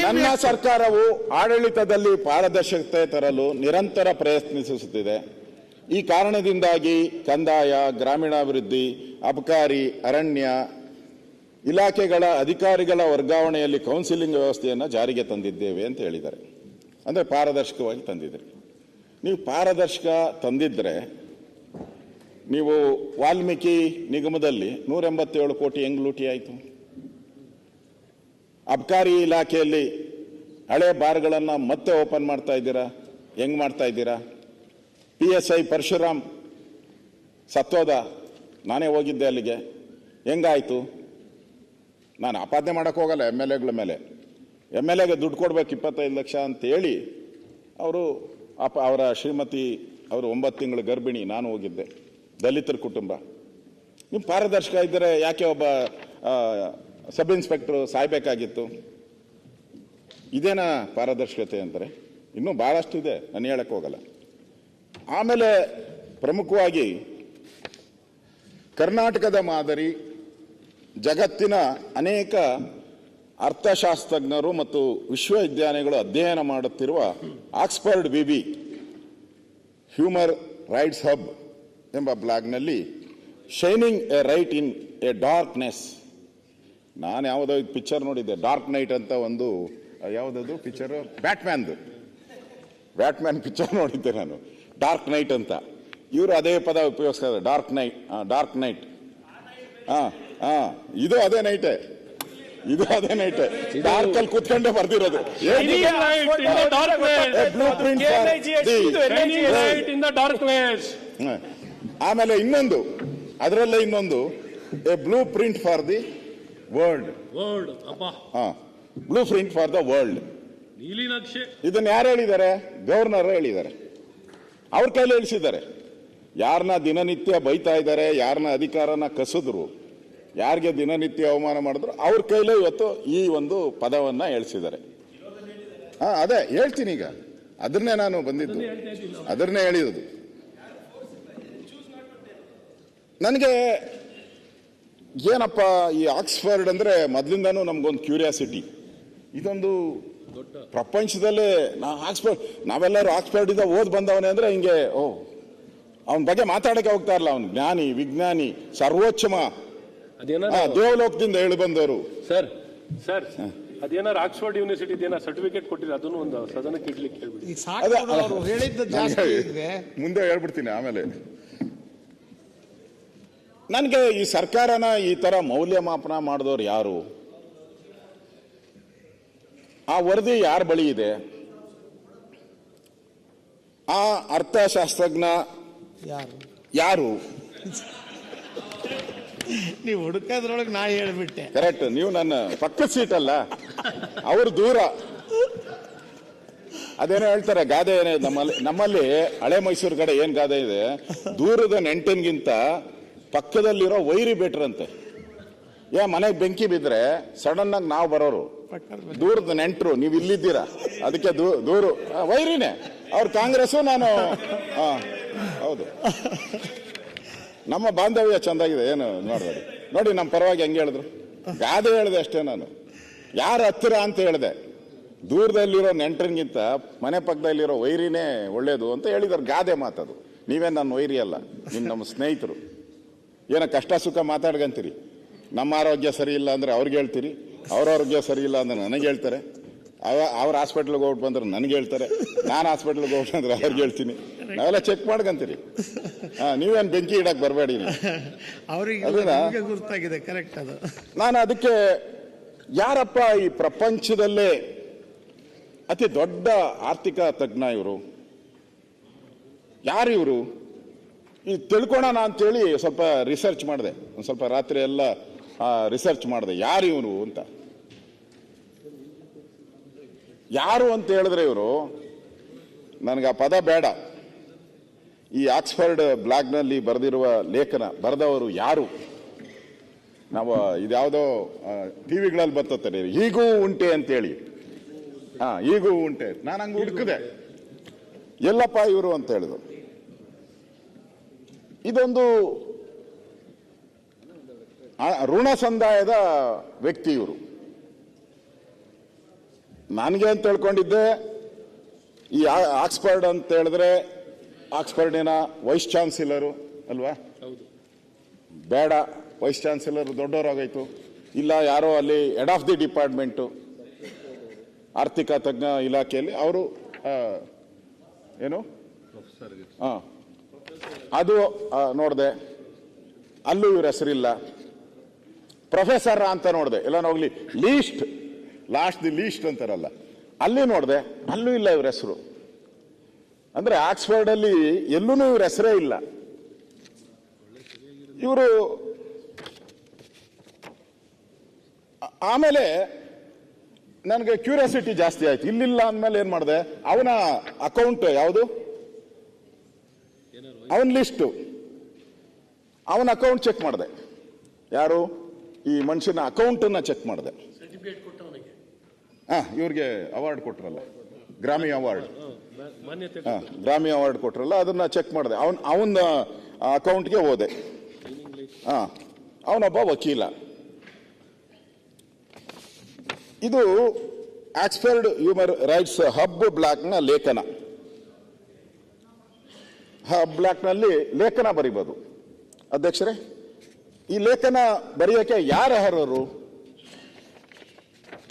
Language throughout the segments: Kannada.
ನನ್ನ ಸರ್ಕಾರವು ಆಡಳಿತದಲ್ಲಿ ಪಾರದರ್ಶಕತೆ ತರಲು ನಿರಂತರ ಪ್ರಯತ್ನಿಸುತ್ತಿದೆ. ಈ ಕಾರಣದಿಂದಾಗಿ ಕಂದಾಯ, ಗ್ರಾಮೀಣಾಭಿವೃದ್ಧಿ, ಅಬಕಾರಿ, ಅರಣ್ಯ ಇಲಾಖೆಗಳ ಅಧಿಕಾರಿಗಳ ವರ್ಗಾವಣೆಯಲ್ಲಿ ಕೌನ್ಸಿಲಿಂಗ್ ವ್ಯವಸ್ಥೆಯನ್ನು ಜಾರಿಗೆ ತಂದಿದ್ದೇವೆ ಅಂತ ಹೇಳಿದ್ದಾರೆ. ಅಂದರೆ ಪಾರದರ್ಶಕವಾಗಿ ತಂದಿದ್ದೀರಿ. ನೀವು ಪಾರದರ್ಶಕ ತಂದಿದ್ರೆ ನೀವು ವಾಲ್ಮೀಕಿ ನಿಗಮದಲ್ಲಿ 187 ಕೋಟಿ ಹೆಂಗ್ ಲೂಟಿ ಆಯಿತು? ಅಬಕಾರಿ ಇಲಾಖೆಯಲ್ಲಿ ಹಳೆ ಬಾರ್ಗಳನ್ನು ಮತ್ತೆ ಓಪನ್ ಮಾಡ್ತಾ ಇದ್ದೀರಾ, ಹೆಂಗ್ ಮಾಡ್ತಾ ಇದ್ದೀರಾ? PSI ಪರಶುರಾಮ್ ಸತ್ತೋದ, ನಾನೇ ಹೋಗಿದ್ದೆ ಅಲ್ಲಿಗೆ, ಹೆಂಗಾಯಿತು? ನಾನು ಆಪಾದನೆ ಮಾಡೋಕ್ಕೆ ಹೋಗಲ್ಲ MLAಗಳ ಮೇಲೆ. MLAಗೆ ದುಡ್ಡು ಕೊಡ್ಬೇಕು 25 ಲಕ್ಷ ಅಂತೇಳಿ ಅವರ ಶ್ರೀಮತಿ ಅವರು 9 ತಿಂಗಳ ಗರ್ಭಿಣಿ, ನಾನು ಹೋಗಿದ್ದೆ, ದಲಿತರ ಕುಟುಂಬ. ನೀವು ಪಾರದರ್ಶಕ ಇದ್ದರೆ ಯಾಕೆ ಒಬ್ಬ ಸಬ್ ಇನ್ಸ್ಪೆಕ್ಟ್ರು ಸಾಯ್ಬೇಕಾಗಿತ್ತು? ಇದೇನಾ ಪಾರದರ್ಶಕತೆ ಅಂತಾರೆ? ಇನ್ನೂ ಭಾಳಷ್ಟು ಇದೆ, ನಾನು ಹೇಳಕ್ಕೆ ಹೋಗಲ್ಲ. ಆಮೇಲೆ ಪ್ರಮುಖವಾಗಿ ಕರ್ನಾಟಕದ ಮಾದರಿ ಜಗತ್ತಿನ ಅನೇಕ ಅರ್ಥಶಾಸ್ತ್ರಜ್ಞರು ಮತ್ತು ವಿಶ್ವವಿದ್ಯಾನಿಗಳು ಅಧ್ಯಯನ ಮಾಡುತ್ತಿರುವ Oxford BB human rights hub ಎಂಬ ಬ್ಲಾಗ್ನಲ್ಲಿ shining a right in a darkness, ನಾನು ಯಾವುದೋ ಪಿಕ್ಚರ್ ನೋಡಿದ್ದೆ, ಡಾರ್ಕ್ ನೈಟ್ ಅಂತ ಒಂದು, ಯಾವುದದು ಪಿಕ್ಚರು, ಬ್ಯಾಟ್ಮ್ಯಾನ್ ಪಿಕ್ಚರ್ ನೋಡಿದ್ದೆ ನಾನು, ಡಾರ್ಕ್ ನೈಟ್ ಅಂತ. ಇವರು ಅದೇ ಪದ ಉಪಯೋಗಿಸ್ತಾರೆ, ಡಾರ್ಕ್ ನೈಟ್. ಇದು ಅದೇ ನೈಟೇ, ಡಾರ್ಕ್ ಅಲ್ಲಿ ಕೂತ್ಕೊಂಡೇ ಬರ್ದಿರೋದು. ಆಮೇಲೆ ಅದರಲ್ಲೇ ಇನ್ನೊಂದು A blue print for the world. Blue print for the world. ಇದನ್ನ ಯಾರು ಹೇಳಿದ್ದಾರೆ? ಗವರ್ನರ್ ಹೇಳಿದ್ದಾರೆ, ಅವ್ರ ಕೈಲಿ ಹೇಳಿಸಿದ್ದಾರೆ. ಯಾರನ್ನ ದಿನನಿತ್ಯ ಬೈತಾ ಇದ್ದಾರೆ, ಯಾರನ್ನ ಅಧಿಕಾರನ ಕಸಿದ್ರು, ಯಾರಿಗೆ ದಿನನಿತ್ಯ ಅವಮಾನ ಮಾಡಿದ್ರು, ಅವ್ರ ಕೈಲೇ ಇವತ್ತು ಈ ಒಂದು ಪದವನ್ನ ಹೇಳಿಸಿದ್ದಾರೆ. ಅದೇ ಹೇಳ್ತೀನಿ ಈಗ, ಅದನ್ನೇ ನಾನು ಬಂದಿದ್ದು, ಅದನ್ನೇ ಹೇಳಿರೋದು. ನನಗೆ ಏನಪ್ಪ ಈ ಆಕ್ಸ್ಫರ್ಡ್ ಅಂದ್ರೆ ಮೊದಲಿಂದಾನು ನಮ್ಗೊಂದು ಕ್ಯೂರಿಯಾಸಿಟಿ. ಇದೊಂದು ಪ್ರಪಂಚದಲ್ಲೇ ನಾವೆಲ್ಲರೂ ಆಕ್ಸ್ಫರ್ಡ್ ಇಂದ ಓದ್ ಬಂದವನೇ ಅಂದ್ರೆ ಹಿಂಗೆ ಅವನ ಬಗ್ಗೆ ಮಾತಾಡಕ್ಕೆ ಹೋಗ್ತಾ ಇರಲ್ಲ. ಅವನು ಜ್ಞಾನಿ, ವಿಜ್ಞಾನಿ, ಸರ್ವೋಚ್ಚಮ ದೇವಲೋಕದಿಂದ ಹೇಳಿ ಬಂದವರು. ಸರ್ ಅದೇನಾರು ಆಕ್ಸ್ಫರ್ಡ್ ಯೂನಿವರ್ಸಿಟಿ ಸರ್ಟಿಫಿಕೇಟ್ ಕೊಟ್ಟಿಲ್ಲ, ಅದನ್ನು ಒಂದು ಸದನಕ್ಕೆ ಇಡ್ಲಿಕ್ಕೆ ಮುಂದೆ ಹೇಳ್ಬಿಡ್ತೀನಿ. ಆಮೇಲೆ ನನಗೆ ಈ ಸರ್ಕಾರನ ಈ ತರ ಮೌಲ್ಯಮಾಪನ ಮಾಡಿದವರು ಯಾರು? ಆ ವರದಿ ಯಾರ ಬಳಿ ಇದೆ? ಆ ಅರ್ಥಶಾಸ್ತ್ರಜ್ಞ ಯಾರು? ನೀವು ಹುಡುಕೋದ್ರೊಳಗೆ ನಾ ಹೇಳ್ಬಿಟ್ಟೆ. ಕರೆಕ್ಟ್. ನೀವು ನನ್ನ ಪಕ್ಕದ ಸೀಟ್ ಅಲ್ಲ, ಅವರು ದೂರ. ಅದೇನೋ ಹೇಳ್ತಾರೆ ಗಾದೆ, ನಮ್ಮಲ್ಲಿ ಹಳೆ ಮೈಸೂರು ಕಡೆ ಏನ್ ಗಾದೆ ಇದೆ, ದೂರದ ನೆಂಟನ್ಗಿಂತ ಪಕ್ಕದಲ್ಲಿರೋ ವೈರಿ ಬೆಟ್ರ್ ಅಂತೆ. ಮನೆಗೆ ಬೆಂಕಿ ಬಿದ್ರೆ ಸಡನ್ ಆಗಿ ನಾವು ಬರೋರು, ದೂರದ ನೆಂಟರು ನೀವು ಇಲ್ಲಿದ್ದೀರಾ, ಅದಕ್ಕೆ ದೂರು ವೈರಿನೇ. ಅವ್ರು ಕಾಂಗ್ರೆಸ್, ನಾನು ಹೌದು. ನಮ್ಮ ಬಾಂಧವ್ಯ ಚಂದಾಗಿದೆ, ಏನು ನೋಡ್ಬೇಡಿ. ನೋಡಿ ನಮ್ಮ ಪರವಾಗಿ ಹೆಂಗೆ ಹೇಳಿದ್ರು, ಗಾದೆ ಹೇಳಿದೆ ಅಷ್ಟೇ. ನಾನು ಯಾರ ಹತ್ತಿರ ಅಂತ ಹೇಳಿದೆ, ದೂರದಲ್ಲಿರೋ ನೆಂಟರಿಗಿಂತ ಮನೆ ಪಕ್ಕದಲ್ಲಿರೋ ವೈರಿನೇ ಒಳ್ಳೇದು ಅಂತ ಹೇಳಿದಾರೆ. ಗಾದೆ ಮಾತದು. ನೀವೇನು ನನ್ನ ವೈರಿ ಅಲ್ಲ, ನಮ್ಮ ಸ್ನೇಹಿತರು. ಏನೋ ಕಷ್ಟ ಸುಖ ಮಾತಾಡ್ಕಂತೀರಿ. ನಮ್ಮ ಆರೋಗ್ಯ ಸರಿ ಇಲ್ಲ ಅಂದ್ರೆ ಅವ್ರಿಗೆ ಹೇಳ್ತೀರಿ, ಅವ್ರ ಆರೋಗ್ಯ ಸರಿ ಇಲ್ಲ ಅಂದ್ರೆ ನನಗೆ ಹೇಳ್ತಾರೆ. ಅವ್ರ ಹಾಸ್ಪಿಟ್ಲಿಗೆ ಹೋಗ್ಬಿಟ್ಟು ಬಂದ್ರೆ ನನಗೆ ಹೇಳ್ತಾರೆ, ನಾನು ಹಾಸ್ಪಿಟ್ಲಿಗೆ ಹೋಗ್ಬಿಟ್ಟು ಅಂದ್ರೆ ಅವ್ರಿಗೆ ಹೇಳ್ತೀನಿ. ನಾವೆಲ್ಲ ಚೆಕ್ ಮಾಡ್ಕಂತೀರಿ. ನೀವೇನು ಬೆಂಕಿ ಇಡಕ್ಕೆ ಬರಬೇಡಿ. ಗುರ್ತಾಗಿದೆ, ಕರೆಕ್ಟ್ ಅದು. ನಾನು ಅದಕ್ಕೆ ಯಾರಪ್ಪ ಈ ಪ್ರಪಂಚದಲ್ಲೇ ಅತಿ ದೊಡ್ಡ ಆರ್ಥಿಕ ತಜ್ಞ ಇವರು? ಯಾರು ಇವರು? ಈ ತಿಳ್ಕೊಳ್ಳೋಣ ಅಂತೇಳಿ ಸ್ವಲ್ಪ ರಿಸರ್ಚ್ ಮಾಡಿದೆ, ಒಂದು ಸ್ವಲ್ಪ ರಾತ್ರಿ ಎಲ್ಲ ರಿಸರ್ಚ್ ಮಾಡಿದೆ, ಯಾರು ಇವನು ಅಂತ. ಯಾರು ಅಂತ ಹೇಳಿದ್ರೆ ಇವರು, ನನಗೆ ಆ ಪದ ಬೇಡ. ಈ ಆಕ್ಸ್ಫರ್ಡ್ ಬ್ಲಾಗ್ನಲ್ಲಿ ಬರೆದಿರುವ ಲೇಖನ ಬರೆದವರು ಯಾರು? ನಾವು ಇದ್ಯಾವುದೋ ಟಿವಿಗಳಲ್ಲಿ ಬರ್ತದೆ, ಹೀಗೂ ಉಂಟೆ ಅಂತೇಳಿ. ಹೀಗೂ ಉಂಟೆ. ನಾನು ಹಂಗೆ ಹುಡುಕಿದೆ, ಎಲ್ಲಪ್ಪ ಇವರು ಅಂತ ಹೇಳಿದ್ರು. ಇದೊಂದು ಋಣ ಸಂದಾಯದ ವ್ಯಕ್ತಿ ಇವರು. ನನಗೆ ಅಂತ ತಿಳ್ಕೊಂಡಿದ್ದೆ ಈ ಆಕ್ಸ್ಫರ್ಡ್ ಅಂತ ಹೇಳಿದ್ರೆ ಆಕ್ಸ್ಫರ್ಡಿನ ವೈಸ್ ಚಾನ್ಸಲರು ಅಲ್ವಾ? ಹೌದು. ಬೇಡ, ವೈಸ್ ಚಾನ್ಸಲರ್ ದೊಡ್ಡವರಾಗೋಯ್ತು. ಇಲ್ಲ, ಯಾರೋ ಅಲ್ಲಿ ಹೆಡ್ ಆಫ್ ದಿ ಡಿಪಾರ್ಟ್ಮೆಂಟು ಆರ್ಥಿಕ ತಜ್ಞ ಇಲಾಖೆಯಲ್ಲಿ ಅವರು ಏನು ಅದು ನೋಡಿದೆ, ಅಲ್ಲೂ ಇವ್ರ ಹೆಸರಿಲ್ಲ. ಪ್ರೊಫೆಸರ್ ಅಂತ ನೋಡಿದೆ, ಎಲ್ಲ ಹೋಗ್ಲಿ ಲಾಸ್ಟ್ ದಿ ಲೀಸ್ಟ್ ಅಂತಾರಲ್ಲ, ಅಲ್ಲಿ ನೋಡಿದೆ, ಅಲ್ಲೂ ಇಲ್ಲ ಇವ್ರ ಹೆಸರು. ಅಂದ್ರೆ ಆಕ್ಸ್ಫರ್ಡ್ ಅಲ್ಲಿ ಎಲ್ಲೂ ಇವ್ರ ಹೆಸರೇ ಇಲ್ಲ. ಇವರು ಆಮೇಲೆ ನನಗೆ ಕ್ಯೂರಿಯಾಸಿಟಿ ಜಾಸ್ತಿ ಆಯ್ತು. ಇಲ್ಲಿಲ್ಲ ಅಂದಮೇಲೆ ಏನ್ ಮಾಡಿದೆ, ಅವನ ಅಕೌಂಟ್ ಯಾವುದು, ಅವನ ಲಿಸ್ಟು, ಅವನ ಅಕೌಂಟ್ ಚೆಕ್ ಮಾಡಿದೆ. ಯಾರು ಈ ಮನುಷ್ಯನ ಅಕೌಂಟ್ ಅನ್ನ ಚೆಕ್ ಮಾಡಿದೆ. ಇವ್ರಿಗೆ ಅವಾರ್ಡ್ ಕೊಟ್ರಲ್ಲ, ಗ್ರಾಮಿ ಅವಾರ್ಡ್, ಗ್ರಾಮಿ ಅವಾರ್ಡ್ ಕೊಟ್ರಲ್ಲ, ಅದನ್ನ ಚೆಕ್ ಮಾಡಿದೆ. ಅವನ ಅಕೌಂಟ್ಗೆ ಹೋದೆ. ಅವನೊಬ್ಬ ವಕೀಲ. ಇದು ಆಕ್ಸ್ಫರ್ಡ್ ಹ್ಯೂಮನ್ ರೈಟ್ಸ್ ಹಬ್ ಬ್ಲಾಕ್ನ ಲೇಖನ. ಹಬ್ ಬ್ಲಾಕ್ನಲ್ಲಿ ಲೇಖನ ಬರೀಬಹುದು. ಅಧ್ಯಕ್ಷರೇ, ಈ ಲೇಖನ ಬರೆಯೋಕೆ ಯಾರು ಅರ್ಹರು?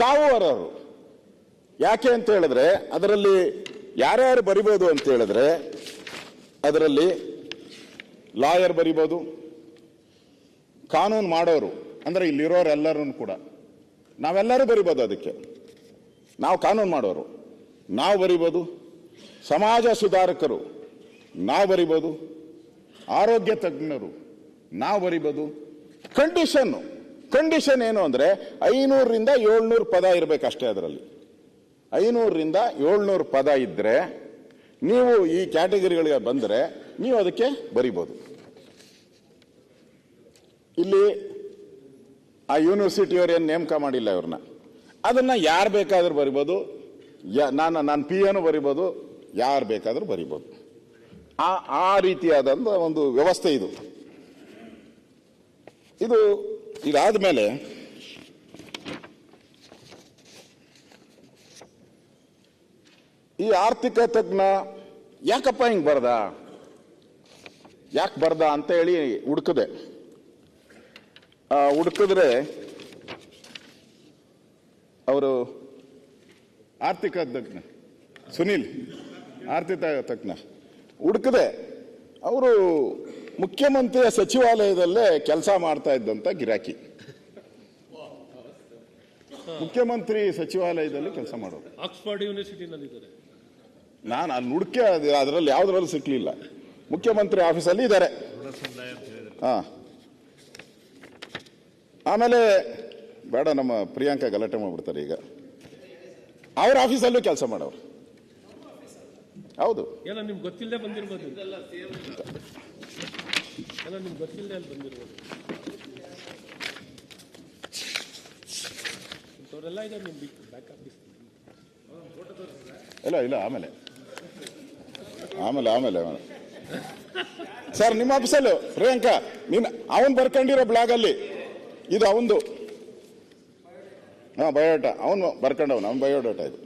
ತಾವು ಅರ್ಹರು. ಯಾಕೆ ಅಂತ ಹೇಳಿದ್ರೆ, ಅದರಲ್ಲಿ ಯಾರ್ಯಾರು ಬರಿಬೋದು ಅಂತ ಹೇಳಿದ್ರೆ, ಅದರಲ್ಲಿ ಲಾಯರ್ ಬರಿಬೋದು, ಕಾನೂನು ಮಾಡೋರು ಅಂದ್ರೆ ಇಲ್ಲಿರೋರೆಲ್ಲರೂ ಕೂಡ ನಾವೆಲ್ಲರೂ ಬರಿಬೋದು. ಅದಕ್ಕೆ ನಾವು ಕಾನೂನು ಮಾಡೋರು ನಾವು ಬರಿಬೋದು, ಸಮಾಜ ಸುಧಾರಕರು ನಾವು ಬರಿಬೋದು, ಆರೋಗ್ಯ ತಜ್ಞರು ನಾವು ಬರಿಬೋದು. ಕಂಡೀಷನ್ ಏನು ಅಂದ್ರೆ 500ರಿಂದ 700 ಪದ ಇರಬೇಕಷ್ಟೇ. ಅದರಲ್ಲಿ 500ರಿಂದ 700 ಪದ ಇದ್ರೆ ನೀವು ಈ ಕ್ಯಾಟಗರಿಗಳಿಗೆ ಬಂದರೆ ನೀವು ಅದಕ್ಕೆ ಬರಿಬೋದು. ಇಲ್ಲಿ ಆ ಯೂನಿವರ್ಸಿಟಿಯವ್ರು ಏನು ನೇಮಕ ಮಾಡಿಲ್ಲ ಇವ್ರನ್ನ, ಅದನ್ನ ಯಾರು ಬೇಕಾದ್ರೂ ಬರಿಬೋದು. ನಾನು ಪಿ ಎನು ಬರಿಬೋದು, ಯಾರು ಬೇಕಾದ್ರೂ ಬರಿಬೋದು. ಆ ರೀತಿಯಾದಂಥ ಒಂದು ವ್ಯವಸ್ಥೆ ಇದು. ಇದಾದ ಮೇಲೆ ಈ ಆರ್ಥಿಕ ತಜ್ಞ ಯಾಕಪ್ಪ ಹಿಂಗ್ ಯಾಕೆ ಬರ್ದ ಅಂತ ಹೇಳಿ ಹುಡುಕಿದ್ರೆ ಅವರು ಆರ್ಥಿಕ ತಜ್ಞ ಸುನೀಲ್, ಆರ್ಥಿಕ ತಜ್ಞ ಹುಡುಕಿದೆ. ಅವರು ಮುಖ್ಯಮಂತ್ರಿಯ ಸಚಿವಾಲಯದಲ್ಲೇ ಕೆಲಸ ಮಾಡ್ತಾ ಇದ್ದಂತ ಗಿರಾಕಿ. ಮುಖ್ಯಮಂತ್ರಿ ಸಚಿವಾಲಯದಲ್ಲಿ ಕೆಲಸ ಮಾಡೋರು. ಆಕ್ಸ್ಫರ್ಡ್ ಯೂನಿವರ್ಸಿಟಿನಲ್ಲಿದ್ದಾರೆ. ನಾನು ಅಲ್ಲಿ ಹುಡುಕೆ ಅದರಲ್ಲಿ ಯಾವುದ್ರಲ್ಲೂ ಸಿಕ್ಲಿಲ್ಲ. ಮುಖ್ಯಮಂತ್ರಿ ಆಫೀಸಲ್ಲಿ ಇದ್ದಾರೆ. ಆಮೇಲೆ ಬೇಡ, ನಮ್ಮ ಪ್ರಿಯಾಂಕಾ ಗಲಾಟೆ ಮಾಡ್ಬಿಡ್ತಾರೆ ಈಗ. ಅವ್ರ ಆಫೀಸಲ್ಲೂ ಕೆಲಸ ಮಾಡೋರು. ಹೌದು, ಎಲ್ಲ ನಿಮ್ಗೆ ಗೊತ್ತಿಲ್ಲದೆ ಬಂದಿರ್ಬೋದು. ಎಲ್ಲ ನಿಮ್ಗೆ ಗೊತ್ತಿಲ್ಲದೆ ಅಲ್ಲಿ ಬಂದಿರ್ಬೋದು. ಅವರೆಲ್ಲ ಇದ್ದಾರೆ ನಿಮ್ಮ ಬ್ಯಾಕ್ ಆಫೀಸ್. ಇಲ್ಲ ಆಮೇಲೆ ಸರ್, ನಿಮ್ಮ ಆಫೀಸಲ್ಲೂ ಪ್ರಿಯಾಂಕಾ ಅವನ್ ಬರ್ಕೊಂಡಿರೋ ಬ್ಲಾಗ್ ಅಲ್ಲಿ ಇದು ಅವಂದು ಬಯೋಡಾಟಾ. ಅವನು ಬರ್ಕೊಂಡವನು, ಅವನ ಬಯೋಡಾಟಾ ಇದು.